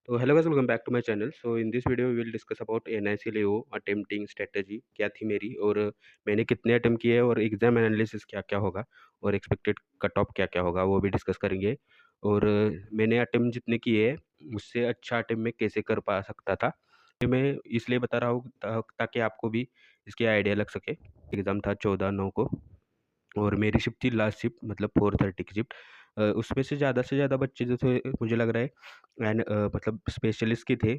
तो hello guys, welcome back to my channel. So in this video we will discuss about NIC L AO attempting strategy क्या थी मेरी, और मैंने कितने अटेम्प्ट किए और एग्जाम एनालिसिस क्या-क्या होगा और एक्सपेक्टेड कट ऑफ क्या-क्या होगा वो भी डिस्कस करेंगे। और मैंने अटेम्प्ट जितने किए उससे अच्छा अटेम्प्ट मैं कैसे कर पा सकता था, ये मैं इसलिए बता रहा हूँ ताकि आपको भी इसकी आइडिया लग सके। एग्ज़ाम था 14/9 को और मेरी शिफ्ट थी लास्ट शिफ्ट, मतलब 4:30 की शिफ्ट। उसमें से ज़्यादा बच्चे जो थे मुझे लग रहा है मतलब स्पेशलिस्ट के थे,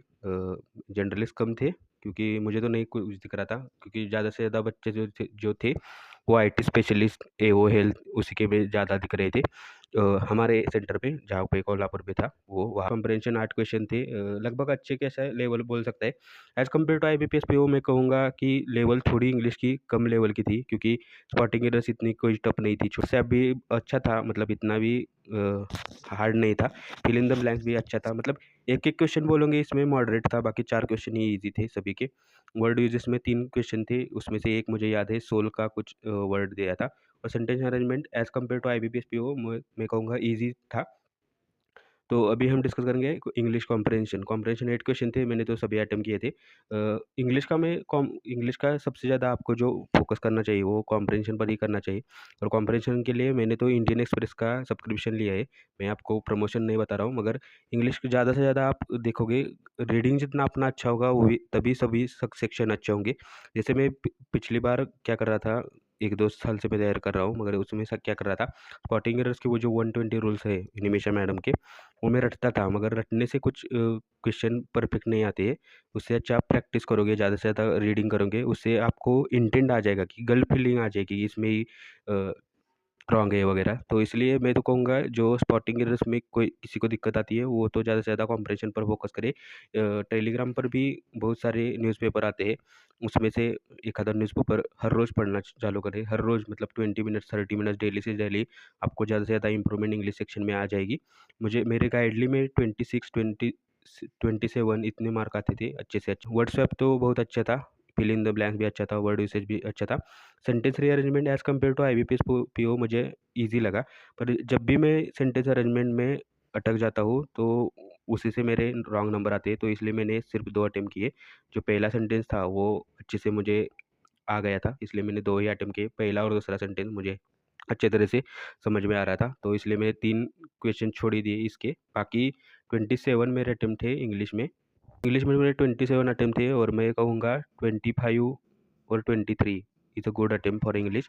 जनरलिस्ट कम थे, क्योंकि मुझे तो नहीं कुछ दिख रहा था, क्योंकि ज़्यादा से ज़्यादा बच्चे जो थे वो आईटी स्पेशलिस्ट, एओ हेल्थ उसी के में ज़्यादा दिख रहे थे। हमारे सेंटर पे जहाँ पे कोल्हापुर पे था वो वहाँ कंप्रेंशन 8 क्वेश्चन थे, लगभग अच्छे कैसा लेवल बोल सकता है। As compare to IBPS PO मैं कहूँगा कि लेवल थोड़ी इंग्लिश की कम लेवल की थी, क्योंकि स्पॉटिंग एरर्स इतनी कोई टफ नहीं थी। से अब भी अच्छा था, मतलब इतना भी हार्ड नहीं था। फिल इन द ब्लैंक्स भी अच्छा था, मतलब एक-एक क्वेश्चन बोलोगे इसमें मॉडरेट था, बाकी 4 क्वेश्चन ही ईज़ी थे सभी के। वर्ड यूजेस में 3 क्वेश्चन थे, उसमें से एक मुझे याद है सोल का कुछ वर्ड दिया था, और sentence arrangement as compare to IBPS PO मैं कहूँगा ईज़ी था। तो अभी हम डिस्कस करेंगे इंग्लिश कॉम्प्रिहेंशन। कॉम्प्रिहेंशन 8 क्वेश्चन थे, मैंने तो सभी अटेम्प्ट किए थे। इंग्लिश का सबसे ज़्यादा आपको जो फ़ोकस करना चाहिए वो कॉम्प्रिहेंशन पर ही करना चाहिए, और कॉम्प्रिहेंशन के लिए मैंने तो इंडियन एक्सप्रेस का सब्सक्रिप्शन लिया है। मैं आपको प्रमोशन नहीं बता रहा हूँ, मगर इंग्लिश ज़्यादा से ज़्यादा आप देखोगे, रीडिंग जितना अपना अच्छा होगा वो तभी सभी सेक्शन अच्छे होंगे। जैसे मैं पिछली बार क्या कर रहा था, 1-2 साल से मैं तैयारी कर रहा हूँ, मगर उसमें क्या कर रहा था, स्पॉटिंग एरर्स के वो जो 120 रूल्स है निमिषा मैडम के, वो मैं रटता था, मगर रटने से कुछ क्वेश्चन परफेक्ट नहीं आते हैं। उससे अच्छा आप प्रैक्टिस करोगे, ज़्यादा से ज़्यादा रीडिंग करोगे, उससे आपको इंटेंट आ जाएगा कि गट फीलिंग आ जाएगी इसमें ही रॉन्ग है वगैरह। तो इसलिए मैं तो कहूँगा जो स्पॉटिंग एरर्स में कोई किसी को दिक्कत आती है वो तो ज़्यादा से ज़्यादा कॉम्प्रिहेंशन पर फोकस करे। टेलीग्राम पर भी बहुत सारे न्यूज़पेपर आते हैं, उसमें से एक आधा न्यूज़पेपर हर रोज़ पढ़ना चालू करें। हर रोज़ मतलब 20 मिनट्स 30 मिनट्स डेली से डेली आपको ज़्यादा से ज़्यादा इंप्रूवमेंट इंग्लिश सेक्शन में आ जाएगी। मुझे मेरे गाइडली में 26 27 इतने मार्क आते थे अच्छे से अच्छे। व्हाट्सएप तो बहुत अच्छा था, फिल इन द ब्लैंक्स भी अच्छा था, वर्ड यूसेज भी अच्छा था। Sentence rearrangement as compare to IBPS PO मुझे ईज़ी लगा, पर जब भी मैं सेंटेंस अरेंजमेंट में अटक जाता हूँ तो उसी से मेरे रॉन्ग नंबर आते हैं, तो इसलिए मैंने सिर्फ 2 अटेम्प्ट किए। जो पहला सेंटेंस था वो अच्छे से मुझे आ गया था, इसलिए मैंने 2 ही अटेम्प्ट किए। पहला और दूसरा सेंटेंस मुझे अच्छे तरह से समझ में आ रहा था, तो इसलिए मैंने 3 क्वेश्चन छोड़ ही दिए इसके। बाकी 27 मेरे अटेम्प्ट थे इंग्लिश में। इंग्लिश में मेरे 27 अटेम्प्ट थे, और मैं कहूँगा 25 और 23 is a good attempt for English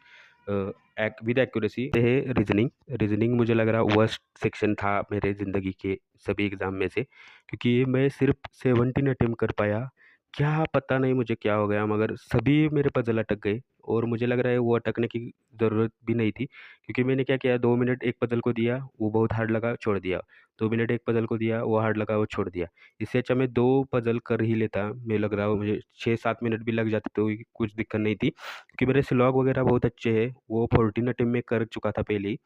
with accuracy है। रीजनिंग मुझे लग रहा वर्स्ट सेक्शन था मेरे ज़िंदगी के सभी एग्ज़ाम में से, क्योंकि मैं सिर्फ 17 अटेम्प्ट कर पाया। क्या पता नहीं मुझे क्या हो गया, मगर सभी मेरे पज़ल अटक गए, और मुझे लग रहा है वो अटकने की ज़रूरत भी नहीं थी, क्योंकि मैंने क्या किया, 2 मिनट एक पज़ल को दिया, वो बहुत हार्ड लगा, छोड़ दिया। 2 मिनट एक पज़ल को दिया, वो हार्ड लगा, वो छोड़ दिया। इससे अच्छा मैं 2 पज़ल कर ही लेता। मैं लग रहा हूँ मुझे 6-7 मिनट भी लग जाते तो भी कुछ दिक्कत नहीं थी, क्योंकि मेरे स्लॉग वगैरह बहुत अच्छे हैं। वो 14 अटेम्प्ट में कर चुका था पहले ही,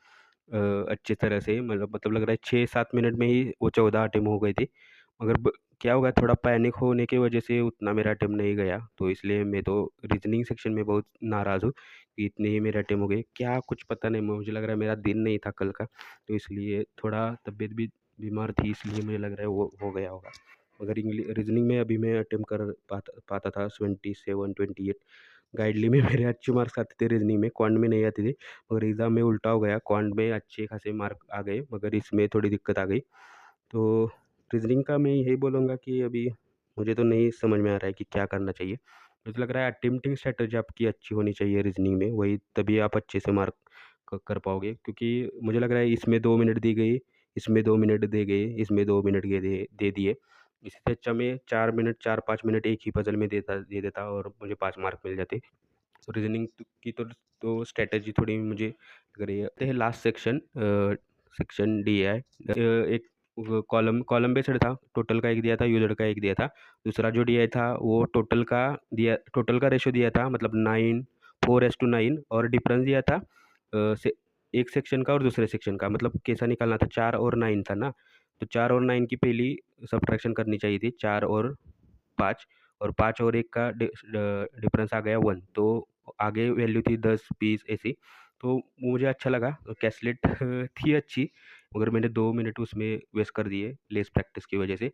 अच्छे तरह से, मतलब लग रहा है 6-7 मिनट में ही वो 14 अटेम्प्ट हो गए थे। मगर क्या होगा, थोड़ा पैनिक होने की वजह से उतना मेरा अटेम्प्ट नहीं गया, तो इसलिए मैं तो रीजनिंग सेक्शन में बहुत नाराज़ हूँ कि इतने ही मेरे अटेम्प्ट हो गए। क्या कुछ पता नहीं, मुझे लग रहा है मेरा दिन नहीं था कल का, तो इसलिए थोड़ा तबीयत भी बीमार थी, इसलिए मुझे लग रहा है वो हो गया होगा। मगर रीजनिंग में अभी मैं अटेम्प्ट कर पाता पाता था 27-28। गाइडली में मेरे अच्छे मार्क्स आते थे रीजनिंग में, क्वांट में नहीं आते थे, मगर एग्ज़ाम में उल्टा हो गया, क्वांट में अच्छे खासे मार्क आ गए, मगर इसमें थोड़ी दिक्कत आ गई। तो रीज़निंग का मैं यही बोलूँगा कि अभी मुझे तो नहीं समझ में आ रहा है कि क्या करना चाहिए। मुझे लग रहा है अटेम्प्टिंग स्ट्रैटेजी आपकी अच्छी होनी चाहिए रीज़निंग में, वही तभी आप अच्छे से मार्क कर पाओगे, क्योंकि मुझे लग रहा है इसमें 2 मिनट दी गई, इसमें 2 मिनट दे गए, इसमें 2 मिनट दे दिए। इससे अच्छा मैं 4 मिनट 4-5 मिनट एक ही पज़ल में दे देता और मुझे 5 मार्क मिल जाते। तो रीज़निंग की तो स्ट्रैटेजी थोड़ी मुझे लग रही है। ते लास्ट सेक्शन सेक्शन डी है। एक कॉलम बेस्ड था, टोटल का एक दिया था, यूज़र का एक दिया था। दूसरा जो डीआई था वो टोटल का रेशियो दिया था, मतलब 9 4:9, और डिफरेंस दिया था एक सेक्शन का और दूसरे सेक्शन का, मतलब कैसा निकालना था, 4 और 9 था ना, तो 4 और 9 की पहली सब्ट्रैक्शन करनी चाहिए थी, 4 और 5, और 5 और 1 का डिफरेंस आ गया 1, तो आगे वैल्यू थी 10 20 ऐसी। तो वो मुझे अच्छा लगा, कैसलेट थी अच्छी, मगर मैंने 2 मिनट उसमें वेस्ट कर दिए लेस प्रैक्टिस की वजह से।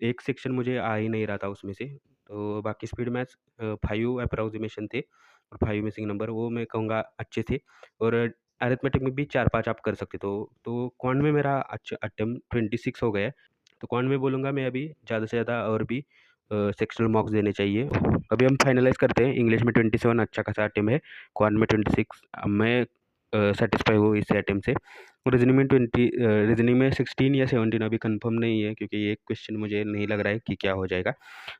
एक सेक्शन मुझे आ ही नहीं रहा था उसमें से। तो बाकी स्पीड मैथ्स 5 अप्रॉक्सिमेशन थे और 5 मिसिंग नंबर, वो मैं कहूँगा अच्छे थे। और अरिथमेटिक में भी 4-5 आप कर सकते, तो क्वांट में मेरा अच्छा अटेम्प्ट 26 हो गया है। तो क्वांट में बोलूँगा मैं अभी ज़्यादा से ज़्यादा और भी सेक्शनल मार्क्स देने चाहिए। अभी हम फाइनलाइज़ करते हैं। इंग्लिश में 27 अच्छा खासा अटेम्प्ट है, क्वांट में 26, मैं सैटिस्फाई हूँ इस अटेम्प्ट से। रीजनिंग में 16 या 17 अभी कंफर्म नहीं है, क्योंकि ये क्वेश्चन मुझे नहीं लग रहा है कि क्या हो जाएगा।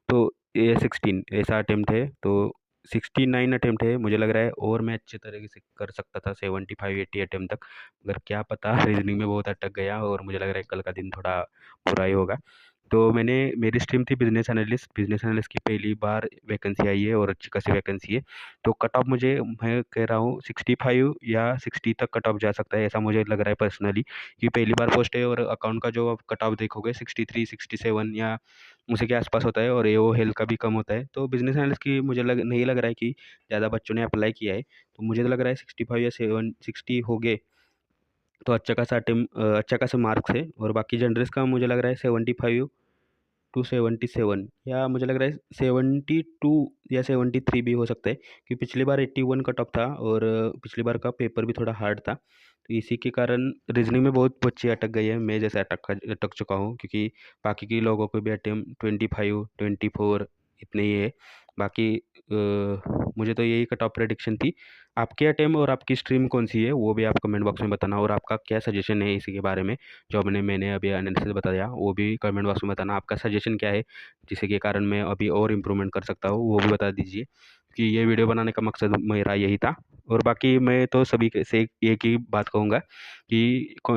तो ये 16 ऐसा अटेम्प्ट है, तो 69 अटेम्प्ट है मुझे लग रहा है, और मैं अच्छे तरीके से कर सकता था 75-80 अटेम्प्ट तक, मगर क्या पता रीजनिंग में बहुत अटक गया, और मुझे लग रहा है कल का दिन थोड़ा बुरा ही होगा। तो मेरी स्ट्रीम थी बिजनेस एनालिस्ट की पहली बार वैकेंसी आई है, और अच्छी खासी वैकेंसी है। तो कट ऑफ मुझे, मैं कह रहा हूँ 65 या 60 तक कट ऑफ जा सकता है, ऐसा मुझे लग रहा है पर्सनली, कि पहली बार पोस्ट है, और अकाउंट का जो आप कट ऑफ देखोगे 63 67 या उसी के आसपास होता है, और एओ हेल्थ का भी कम होता है। तो बिजनेस एनालिस्ट की मुझे नहीं लग रहा है कि ज़्यादा बच्चों ने अप्लाई किया है, तो मुझे तो लग रहा है 65 या 60 हो गए तो अच्छा खासा मार्क्स है। और बाकी जनरल्स का मुझे लग रहा है 75 टू 77, या मुझे लग रहा है 72 या 73 भी हो सकता है, क्योंकि पिछली बार 81 कट ऑफ था, और पिछली बार का पेपर भी थोड़ा हार्ड था। तो इसी के कारण रीजनिंग में बहुत बच्चे अटक गए हैं, मैं जैसे अटक चुका हूँ, क्योंकि बाकी के लोगों को भी अटेम्प्ट 25 24 इतने ही है। बाकी मुझे तो यही कट ऑफ प्रेडिक्शन थी। आपके अटेम्प्ट और आपकी स्ट्रीम कौन सी है, वो भी आप कमेंट बॉक्स में बताना, और आपका क्या सजेशन है इसी के बारे में, जो मैंने अभी एनालिसिस बताया, वो भी कमेंट बॉक्स में बताना। आपका सजेशन क्या है, जिसके के कारण मैं अभी और इम्प्रूवमेंट कर सकता हूँ, वो भी बता दीजिए, कि ये वीडियो बनाने का मकसद मेरा यही था। और बाकी मैं तो सभी से एक ही बात कहूँगा कि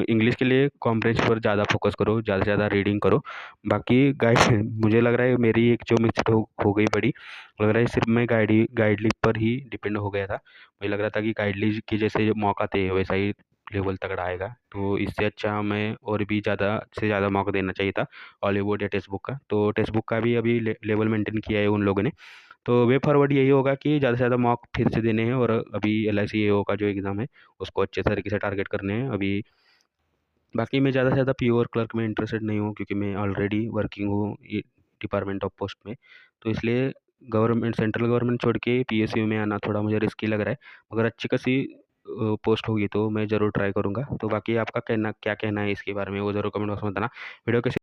इंग्लिश के लिए कॉम्प्रिहेंशन पर ज़्यादा फोकस करो, ज़्यादा से ज़्यादा रीडिंग करो। बाकी गाइड मुझे लग रहा है मेरी एक जो मिस्टेक हो गई बड़ी, लग रहा है सिर्फ मैं गाइडली पर ही डिपेंड हो गया था। मुझे लग रहा था कि गाइडली के जैसे जो मौका थे वैसा ही लेवल तगड़ा आएगा, तो इससे अच्छा मैं और भी ज़्यादा से ज़्यादा मौका देना चाहिए था हॉलीवुड या टेक्स्ट बुक का। तो टेक्स्ट बुक का भी अभी लेवल मेंटेन किया है उन लोगों ने। तो वे फॉरवर्ड यही होगा कि ज़्यादा से ज़्यादा मॉक फिर से देने हैं, और अभी एलआईसी एओ का जो एग्ज़ाम है उसको अच्छे तरीके से टारगेट करने हैं अभी। बाकी मैं ज़्यादा से ज़्यादा पीओ और क्लर्क में इंटरेस्टेड नहीं हूँ, क्योंकि मैं ऑलरेडी वर्किंग हूँ ये डिपार्टमेंट ऑफ पोस्ट में। तो इसलिए सेंट्रल गवर्नमेंट छोड़ के पीएसयू में आना थोड़ा मुझे रिस्की लग रहा है। अगर अच्छी खासी पोस्ट होगी तो मैं ज़रूर ट्राई करूँगा। तो बाकी आपका क्या कहना है इसके बारे में, वो ज़रूर कमेंट बॉक्स में बताना। वीडियो कैसी